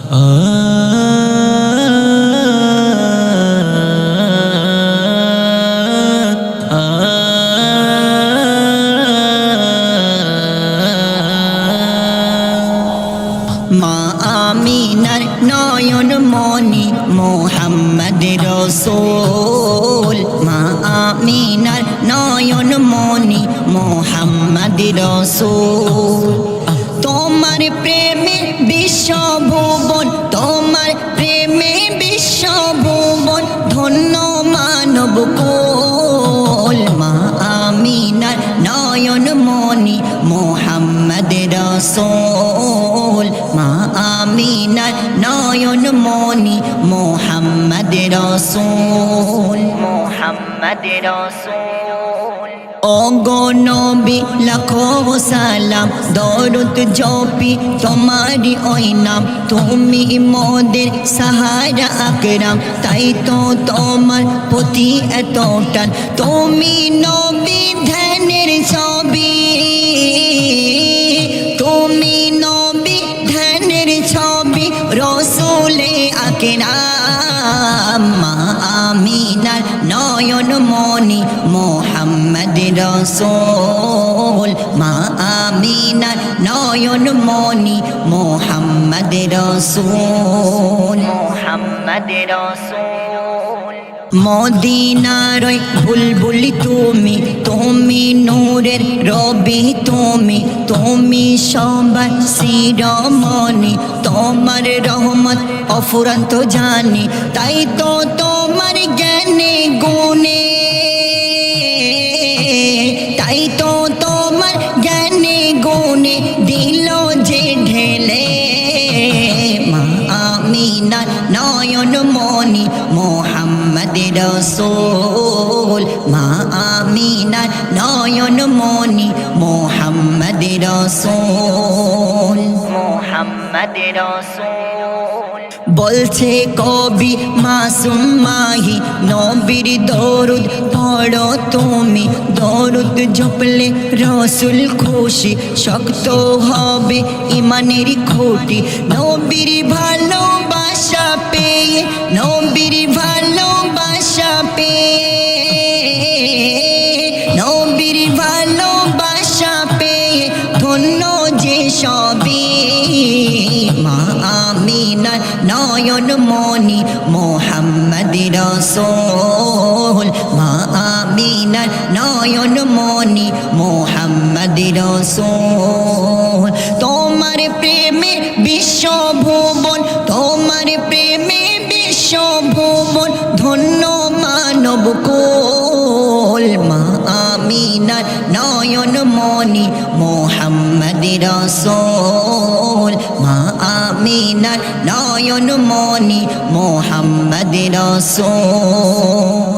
মা আমিনার নয়ন মনি মোহাম্মদ রসূল, মা আমিনার নয়ন মনি মোহাম্মদ রসূল। তোমার প্রেমে বিশ্বভুবন, তোমার প্রেমে বিশ্বভুবন, ধন্য মানব কুল। মা আমিনার নয়ন মনি মোহাম্মদ রসূল, মা আমিনার নয়ন মনি মোহাম্মদ রসূল, মোহাম্মদ রসূল। ও গো নবী লাখো সালাম, দরুদ জপি তোমারি ওই নাম। তুমি মোদের সাহারা আকরাম, তাই তো তোমার প্রতি এত টান। তুমি নবী ধ্যানের ছবি, তুমি নবী ধ্যানের ছবি, রসুলে আকরাম। মা আমিনার নয়ন মনি মোহাম্মদ রসূল, মা আমিনার নয়ন মনি মোহাম্মদ রসূল, মোহাম্মদ রসূল। মদিনার বুলবুলি তুমি, তুমি নূরের রবি তুমি, তুমি সবার শিরোমণি। তোমার রহমত অফুরন্ত জানি, তাই তো তোমার জ্ঞানে গুণে, তাই তো তোমার জ্ঞানে গুণে দিল যে ঢেলে। মা আমিনার নয়ন মনি মোহাম্মদ রসূল, মা আমিনার নয়ন মনি মোহাম্মদ রসূল, মোহাম্মদ রসূল। বলছে কবি মাসুম মাহি, নবীর দরুদ পড়ো তুমি, দরুদ জপলে রসুল খুশি, শক্ত হবে ইমানের খুঁটি। নবীর ভালোবাসা পেয়ে, নবীর ভালোবাসা পেয়ে, নবীর ভালোবাসা পেয়ে ধন্য যে সবই। মা আমিনার নয়ন মনি মোহাম্মদ রসূল, মা আমিনার নয়ন মনি মোহাম্মদ রসূল। তোমার প্রেমে বিশ্বভুবন, তোমার প্রেমে বিশ্বভুবন, ধন্য মানব কুল। মা আমিনার নয়ন মনি মোহাম্মদ রসূল, মা আমিনার নয়ন মনি মোহাম্মদ রসূল।